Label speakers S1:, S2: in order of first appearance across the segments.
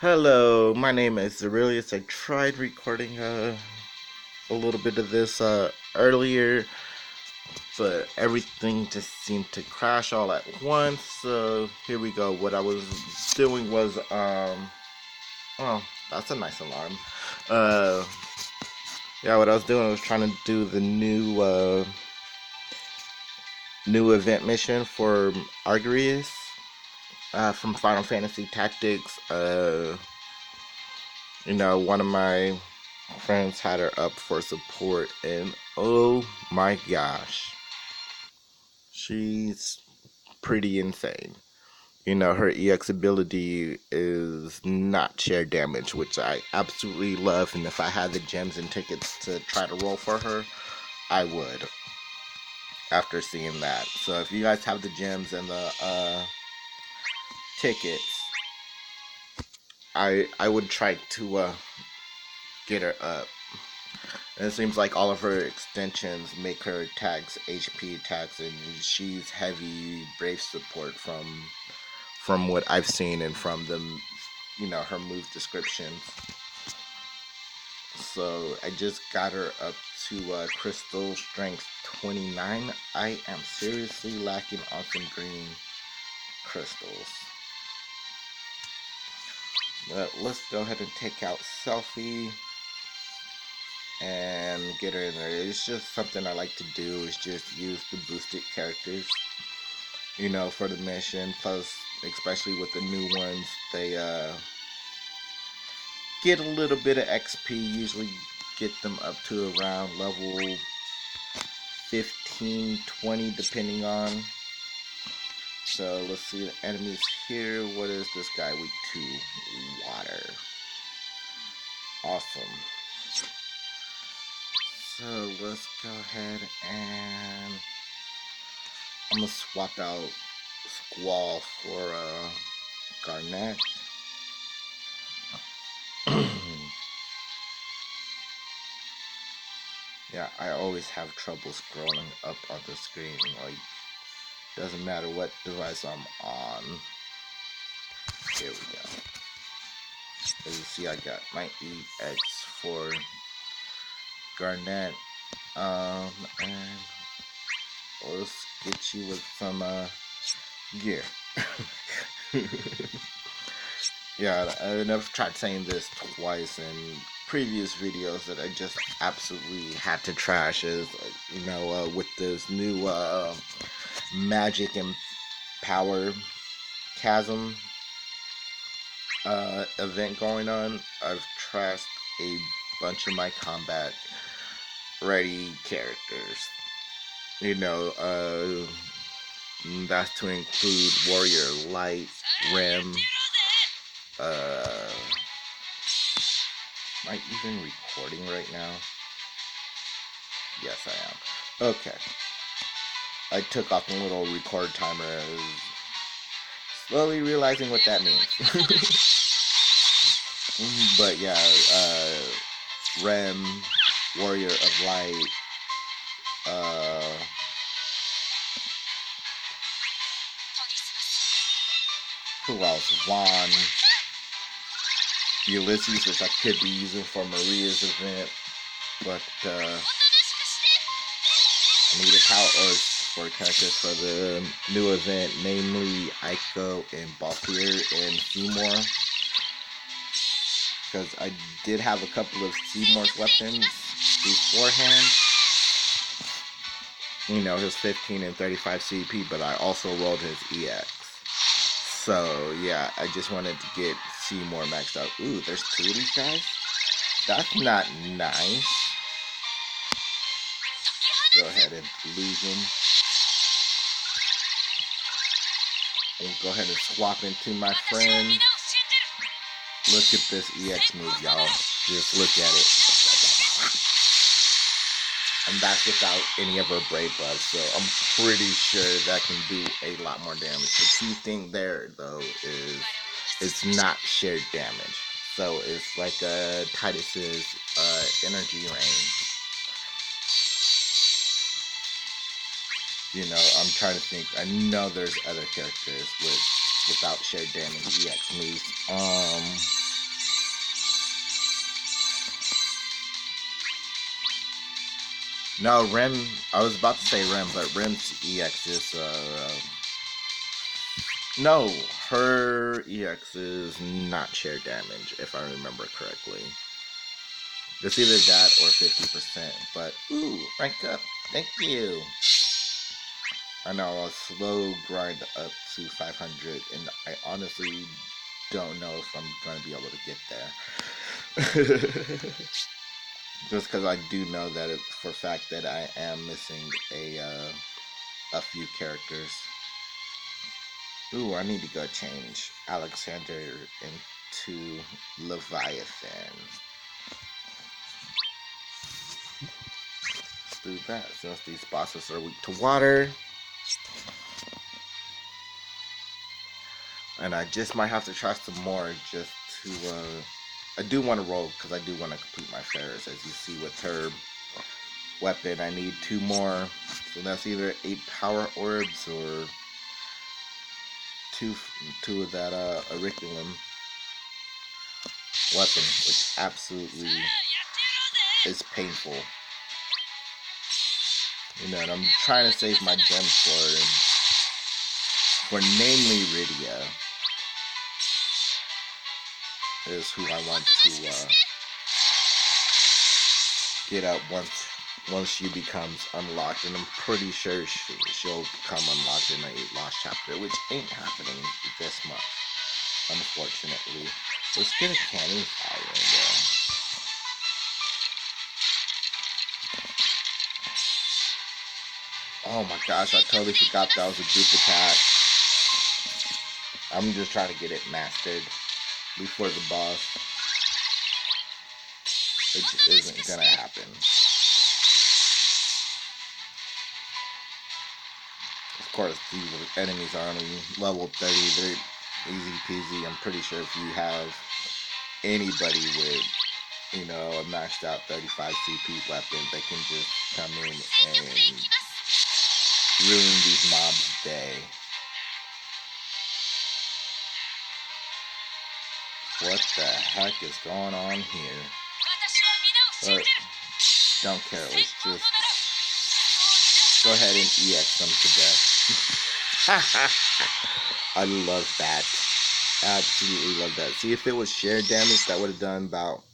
S1: Hello, my name is Agrias. I tried recording a little bit of this earlier, but everything just seemed to crash all at once. So here we go. What I was doing was oh, that's a nice alarm. Uh yeah, what I was doing was trying to do the new event mission for Agrias from Final Fantasy Tactics. One of my friends had her up for support, and oh my gosh, she's pretty insane. Her EX ability is not share damage, which I absolutely love, and if I had the gems and tickets to try to roll for her, I would after seeing that. So if you guys have the gems and the tickets, I would try to get her up. And it seems like all of her extensions make her attacks HP attacks, and she's heavy brave support from what I've seen and from her move descriptions. So I just got her up to Crystal Strength 29. I am seriously lacking on some green crystals. But let's go ahead and take out Selfie and get her in there. It's just something I like to do, is just use the boosted characters, for the mission. Plus, especially with the new ones, they get a little bit of XP, usually get them up to around level 15, 20, depending on. So let's see the enemies here. What is this guy weak to? Water. Awesome. So let's go ahead and I'm gonna swap out Squall for Garnet. Yeah, I always have trouble scrolling up on the screen. Like, doesn't matter what device I'm on. Here we go. As you see, I got my EX for Garnet. And let's get you with some gear. Yeah, I've tried saying this twice in previous videos that I just absolutely had to trash is, with this new magic and power chasm event going on. I've trashed a bunch of my combat ready characters. That's to include Warrior Light, Rim, am I even recording right now? Yes, I am. Okay. I took off the little record timer, slowly realizing what that means. But yeah, Rem, Warrior of Light, who else? Vaughn, Ulysses, which I could be using for Maria's event, but I need a power for characters for the new event, namely Aiko and Balthier and Seymour. Because I did have a couple of Seymour's weapons beforehand. His 15 and 35 CP, but I also rolled his EX. So, yeah, I just wanted to get Seymour maxed out. Ooh, there's two of these guys? That's not nice. Go ahead and lose him. And go ahead and swap into my friend. Look at this EX move, y'all. Just look at it. And that's without any of her brave buffs, so I'm pretty sure that can do a lot more damage. The key thing there, though, is it's not shared damage. So it's like Titus's energy range. I'm trying to think. I know there's other characters without shared damage EX moves. No, Rim. I was about to say Rim, but Rim's EX is no, her EX is not sheer damage, if I remember correctly. It's either that or 50%. But ooh, rank up. Thank you. I know I'll slow grind up to 500, and I honestly don't know if I'm gonna be able to get there. Just because I do know that for a fact that I am missing a few characters. Ooh, I need to go change Alexander into Leviathan. Let's do that since these bosses are weak to water. And I just might have to try some more just to, I do want to roll because I do want to complete my fairs. As you see with her weapon, I need 2 more. So that's either 8 power orbs or two of that auriculum weapon, which absolutely is painful. You know, and I'm trying to save my gems for namely Rydia is who I want to get up once she becomes unlocked, and I'm pretty sure she'll become unlocked in the 8 Lost chapter, which ain't happening this month, unfortunately. Let's get a cannon fire in there. Oh my gosh, I totally forgot that was a group attack. I'm just trying to get it mastered before the boss, which isn't gonna happen. Of course, these enemies are only level 30. They're easy peasy. I'm pretty sure if you have anybody with, you know, a maxed out 35 CP weapon, they can just come in and ruin these mobs' day. What the heck is going on here? But don't care. Let's just go ahead and EX them to death. I love that. Absolutely love that. See, if it was shared damage, that would have done about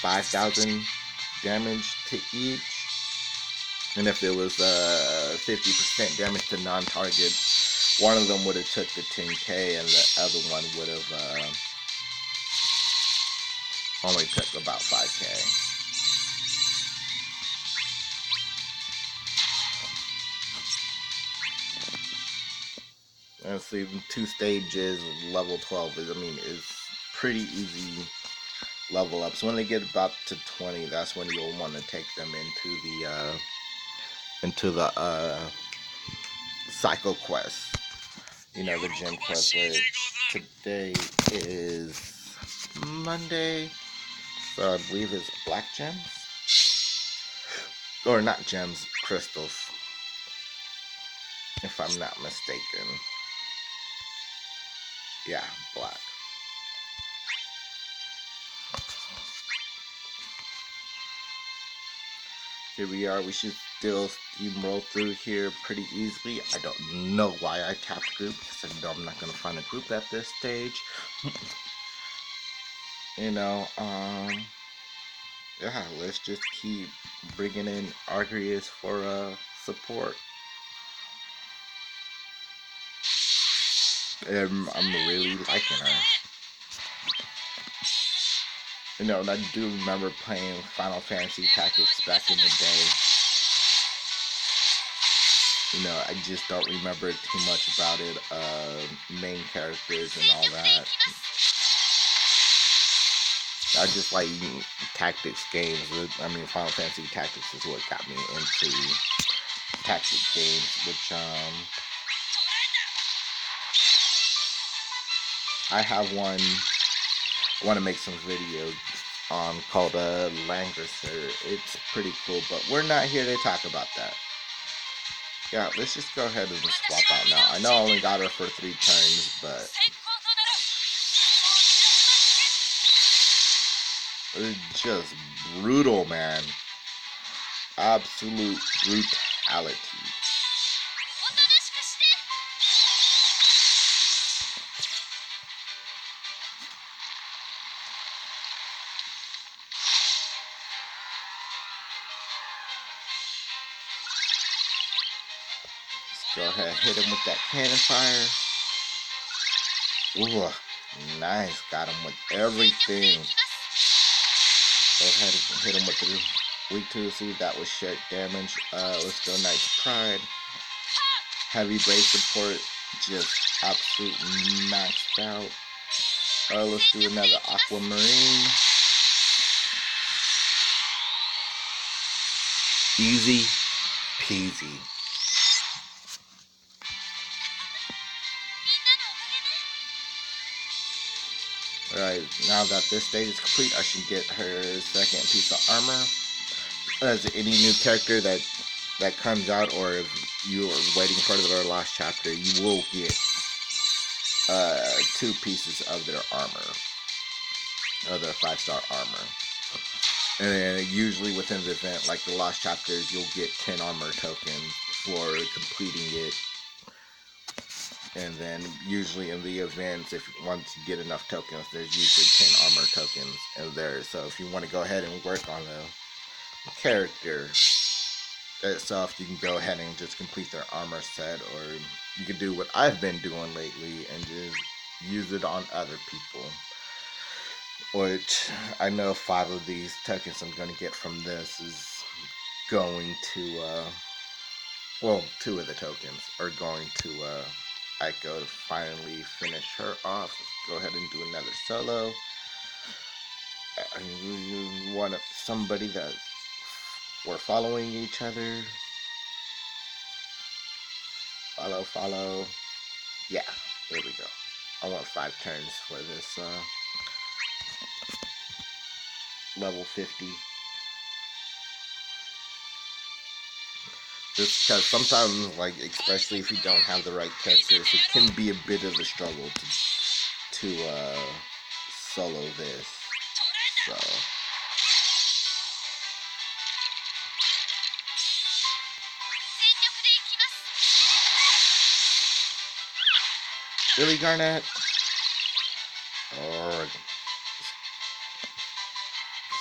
S1: 5,000 damage to each. And if it was 50% damage to non-targets, one of them would have took the 10k and the other one would have only took about 5k. And so even 2 stages, level 12 is, I mean, is pretty easy level ups. When they get about to 20, that's when you'll want to take them into the cycle quest. You know, the gym quest, which today is Monday, so I believe it's black gems, or not gems, crystals, if I'm not mistaken. Yeah, black. Here we are. We should still steamroll through here pretty easily. I don't know why I tapped group, because I know I'm not going to find a group at this stage. You know, yeah, let's just keep bringing in Agrias for support. And I'm really liking her. You know, and I do remember playing Final Fantasy Tactics back in the day. You know, I just don't remember too much about it, main characters and all that. I just like tactics games. I mean, Final Fantasy Tactics is what got me into tactic games, which I have one. I want to make some videos on called Langrisser. It's pretty cool, but we're not here to talk about that. Yeah, let's just go ahead and swap out now. I know I only got her for 3 turns, but it's just brutal, man. absolute brutality. Let's go ahead and hit him with that cannon fire. Ooh, nice. Got him with everything. Go ahead and hit him with the weak to see that was shared damage. Let's go Knight's Pride. Heavy base support, just absolutely maxed out. Let's do another Aquamarine. Easy peasy. Alright, now that this stage is complete, I should get her second piece of armor. As any new character that comes out, or if you are waiting for their last chapter, you will get 2 pieces of their armor, of their 5-star armor. And then usually within the event, like the last chapters, you'll get 10 armor tokens for completing it. And then usually in the events, if once you get enough tokens, there's usually 10 armor tokens in there. So if you want to go ahead and work on the character itself, you can go ahead and just complete their armor set, or you can do what I've been doing lately and just use it on other people. Which I know 5 of these tokens I'm going to get from this is going to, well, 2 of the tokens are going to Aiko to finally finish her off. Let's go ahead and do another solo. You want somebody that we're following each other. Follow. Yeah, there we go. I want 5 turns for this level 50. Just because sometimes, like, especially if you don't have the right characters, it can be a bit of a struggle to solo this. So really, Garnet? Or let's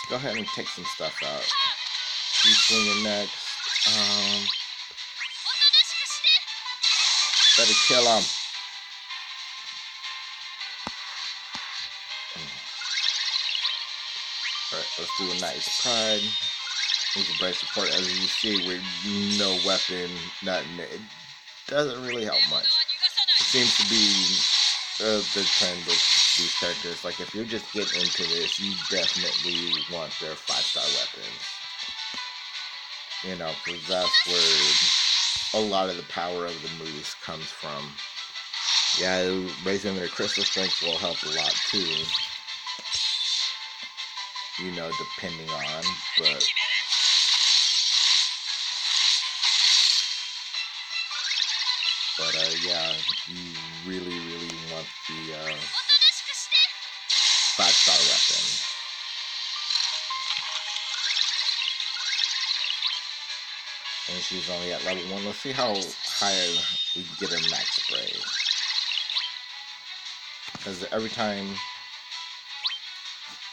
S1: go ahead and take some stuff out. He's swinging next. Better kill him. Alright, let's do a Knight's Pride. Use a brave support. As you see, with no weapon, nothing, it doesn't really help much. It seems to be the trend with these characters. Like, if you just get into this, you definitely want their 5-star weapons. You know, because that's where a lot of the power of the moves comes from. Yeah, raising their crystal strength will help a lot too. You know, depending on, but yeah, you really want the 5-star weapon. And she's only at level 1. Let's see how high we can get her max brave. Because every time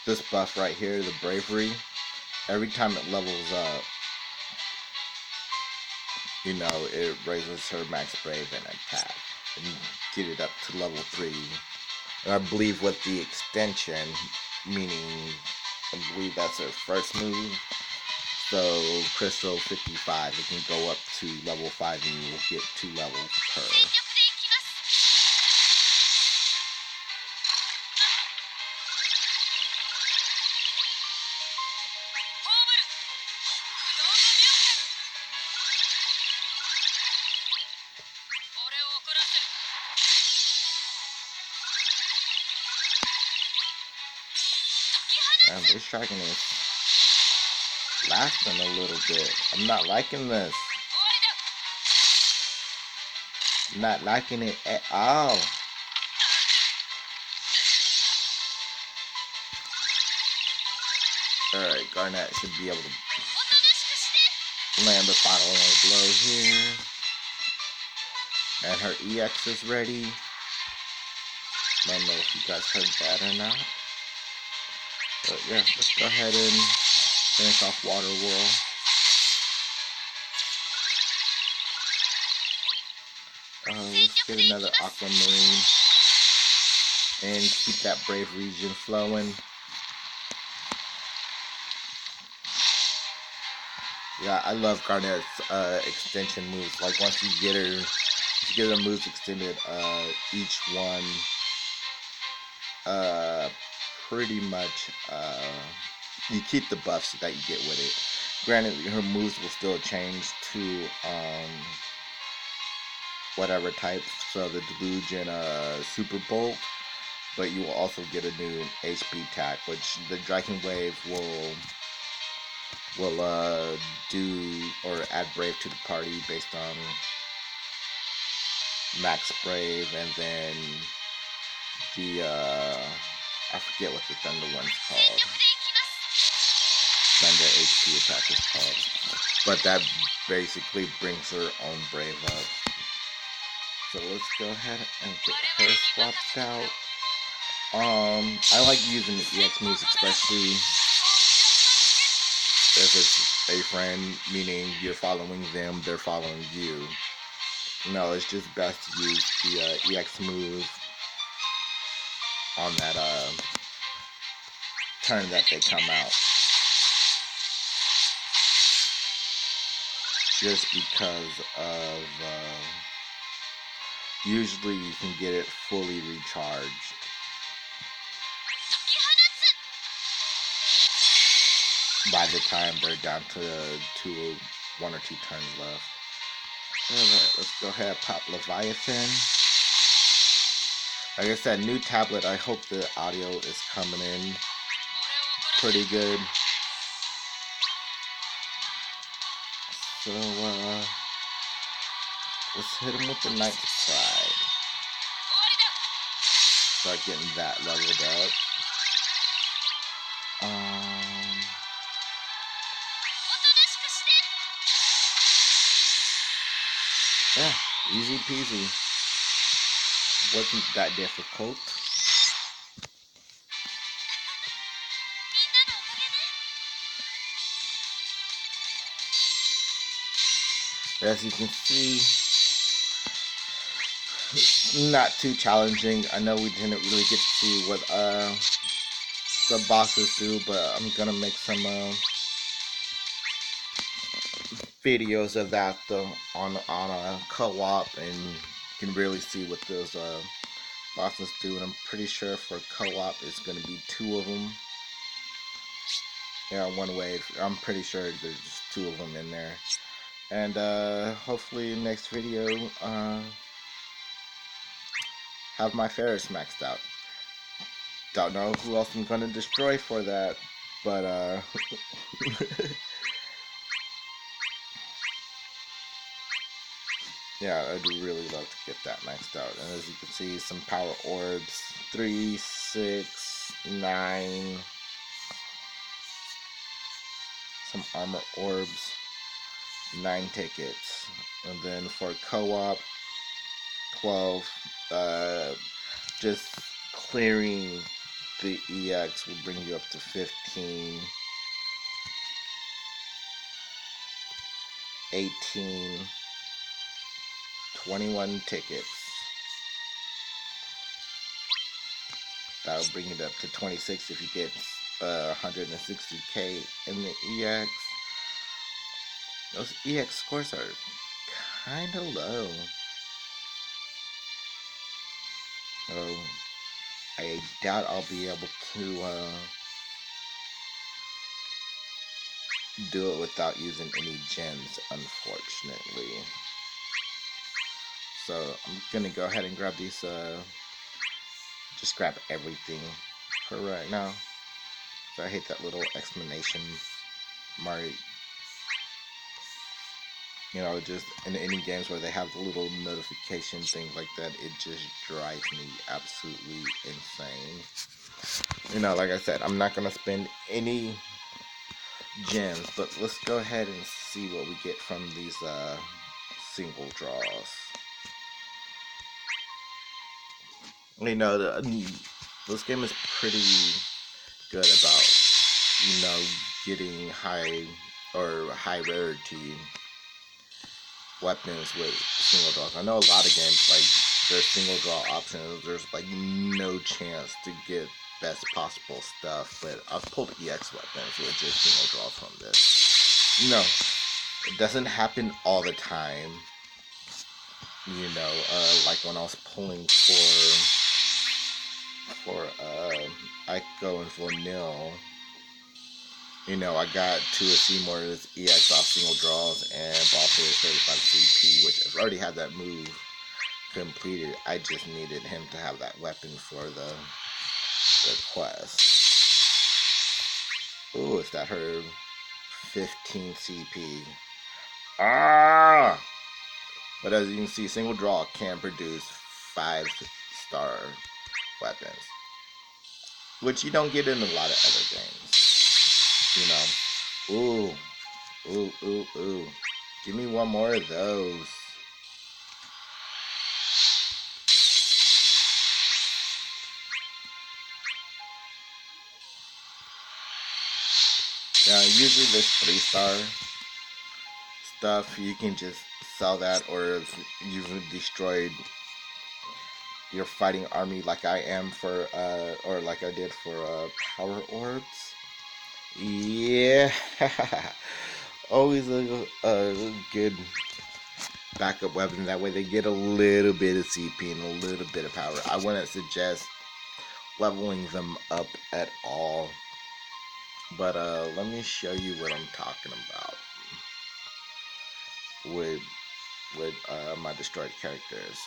S1: this buff right here, the bravery, every time it levels up, you know, it raises her max brave and attack. And you get it up to level 3. And I believe with the extension, meaning, I believe that's her first move. So, Crystal 55, it can go up to level 5 and you will get 2 levels per. And this dragon is lasting a little bit. I'm not liking this. Not liking it at all. Alright, Garnet should be able to land the final blow here. And her EX is ready. I don't know if you guys heard that or not. But yeah, let's go ahead and finish off Water Whirl. Let's get another Aquamarine and keep that Brave region flowing. Yeah, I love Garnet's extension moves. Like once you get her moves extended, each one pretty much you keep the buffs that you get with it. Granted, her moves will still change to whatever type, so the Deluge and Super Bolt, but you will also get a new HP attack, which the Dragon Wave will do or add Brave to the party based on max Brave, and then the I forget what the Thunder one's called. Thunder HP attack is called, but that basically brings her own Brave up. So let's go ahead and get her swapped out. I like using the EX moves, especially if it's a friend, meaning you're following them, they're following you. No, it's just best to use the EX move on that turn that they come out. Just because of usually you can get it fully recharged. By the time they're down to 1 or 2 turns left. Alright, let's go ahead and pop Leviathan. Like I said, new tablet. I hope the audio is coming in pretty good. So, let's hit him with the Knight's Pride. Start getting that leveled up. Yeah, easy peasy. Wasn't that difficult. As you can see, not too challenging. I know we didn't really get to see what the bosses do, but I'm gonna make some videos of that though on a co-op, and you can really see what those bosses do. And I'm pretty sure for co-op it's gonna be 2 of them. Yeah, 1 wave. I'm pretty sure there's 2 of them in there. And hopefully next video have my Ferris maxed out. Don't know who else I'm gonna destroy for that, but yeah, I'd really love to get that maxed out. And as you can see, some power orbs, 3, 6, 9, some armor orbs, 9 tickets, and then for co-op, 12. Just clearing the EX will bring you up to 15, 18, 21 tickets. That'll bring it up to 26 if you get 160k in the EX. Those EX scores are kind of low. So I doubt I'll be able to do it without using any gems, unfortunately. So I'm gonna go ahead and grab these, just grab everything for right now. So I hate that little exclamation mark. You know, just in any games where they have the little notification thing like that, it just drives me absolutely insane. You know, like I said, I'm not gonna spend any gems, but let's go ahead and see what we get from these single draws. You know, this game is pretty good about, getting high rarity weapons with single draws. I know a lot of games, like, there's single draw options. There's, like, no chance to get best possible stuff, but I've pulled EX weapons with just single draws from this. No, it doesn't happen all the time. Like when I was pulling for Ico and for Nil, I got 2 of Seymour's EX off single draws and bought his 35 CP, which I've already had that move completed. I just needed him to have that weapon for the quest. Ooh, is that her 15 CP? Ah! But as you can see, single draw can produce 5-star weapons, which you don't get in a lot of other games. Ooh, ooh, ooh, ooh. Give me one more of those. Now, usually this 3-star stuff, you can just sell that, or if you've destroyed your fighting army like I am for, or like I did for power orbs. Yeah, always a good backup weapon. That way they get a little bit of CP and a little bit of power. I wouldn't suggest leveling them up at all. But let me show you what I'm talking about with my destroyed characters.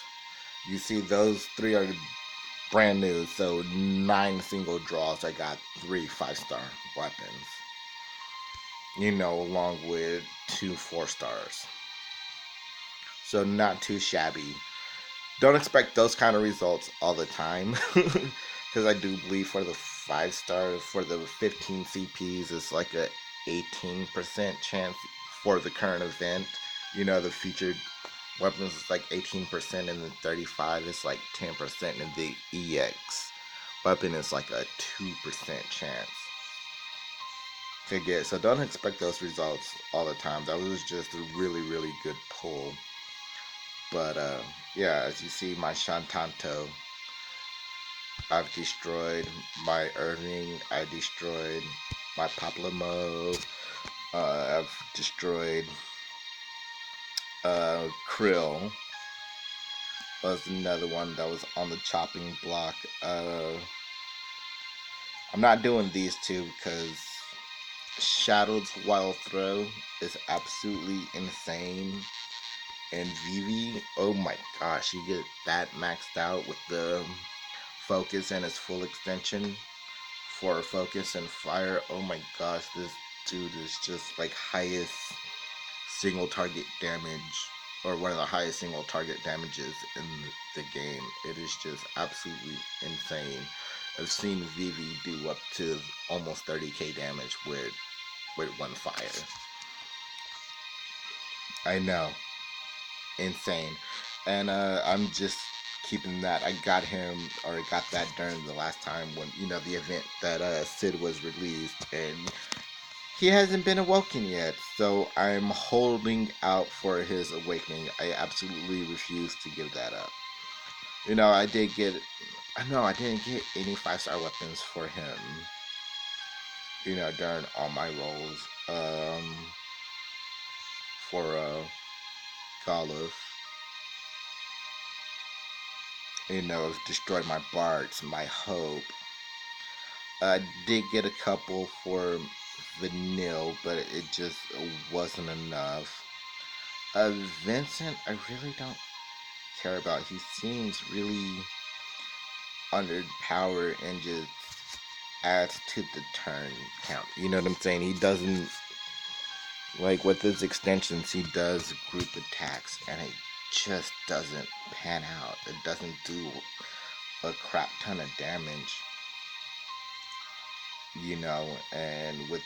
S1: You see, those 3 are brand new, so 9 single draws. I got 3 5-star weapons. Along with 2 4-stars. So not too shabby. Don't expect those kind of results all the time, because I do believe for the 5-star, for the 15 CPs, it's like a 18% chance for the current event. The featured weapons is like 18%, and the 35 is like 10%, and the EX weapon is like a 2% chance to get. So don't expect those results all the time. That was just a really, really good pull. But yeah, as you see, my Shantanto, I've destroyed. My Irving, I destroyed. My Paplamo, I've destroyed. Krill was another one that was on the chopping block. I'm not doing these 2 because Shadow's Wild Throw is absolutely insane. And Vivi, oh my gosh, you get that maxed out with the focus and its full extension for focus and fire. Oh my gosh, this dude is just like highest single target damage, or one of the highest single target damages in the game. It is just absolutely insane. I've seen Vivi do up to almost 30k damage with one fire. I know. Insane. And I'm just keeping that. I got him, or I got that during the last time when, the event that Sid was released, and he hasn't been awoken yet, so I'm holding out for his awakening. I absolutely refuse to give that up. I did get, no, I didn't get any 5-star weapons for him, during all my rolls, for Goluf. I've destroyed my Barts, my Hope. I did get a couple for Vanille, but it just wasn't enough. Vincent, I really don't care about. He seems really underpowered and just adds to the turn count. You know what I'm saying? He doesn't, like, with his extensions, he does group attacks, and it just doesn't pan out. It doesn't do a crap ton of damage. And with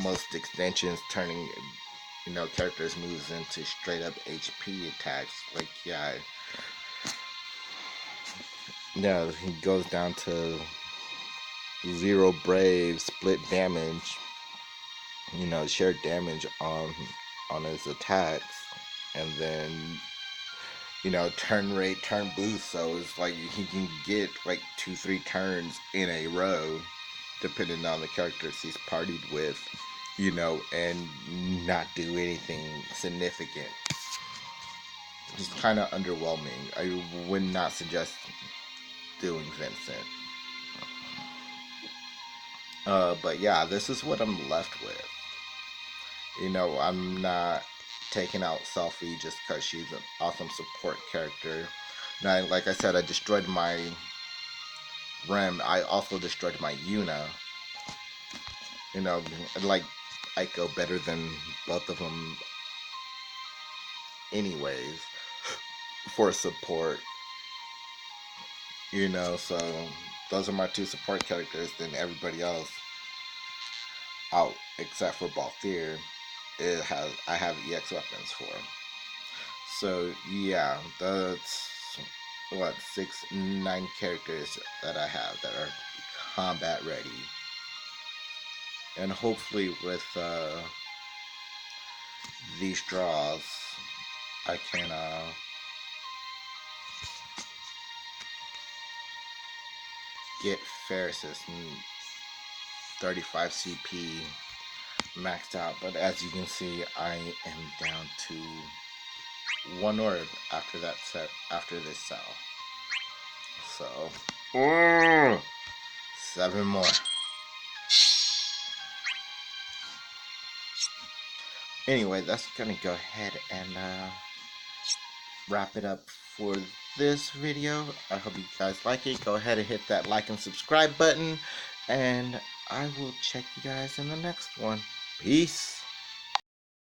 S1: most extensions turning characters moves into straight up HP attacks. Like, yeah, he goes down to 0 brave, split damage, shared damage on his attacks, and then turn rate, turn boost. So it's like he can get like 2-3 turns in a row, depending on the characters he's partied with, and not do anything significant. He's kind of underwhelming. I would not suggest doing Vincent. But yeah, this is what I'm left with. I'm not taking out Selfie just because she's an awesome support character. Now, like I said, I destroyed my Rem. I also destroyed my Yuna. Like I go better than both of them, anyways, for support. So those are my 2 support characters. Then everybody else, out except for Balthier, I have EX weapons for. So yeah, that's what 9 characters that I have that are combat ready, and hopefully with these draws, I can get Ferris's 35 CP maxed out. But as you can see, I am down to 1 orb after this cell. So 7 more. Anyway, that's gonna go ahead and wrap it up for this video. I hope you guys like it. Go ahead and hit that like and subscribe button, and I will check you guys in the next one. Peace.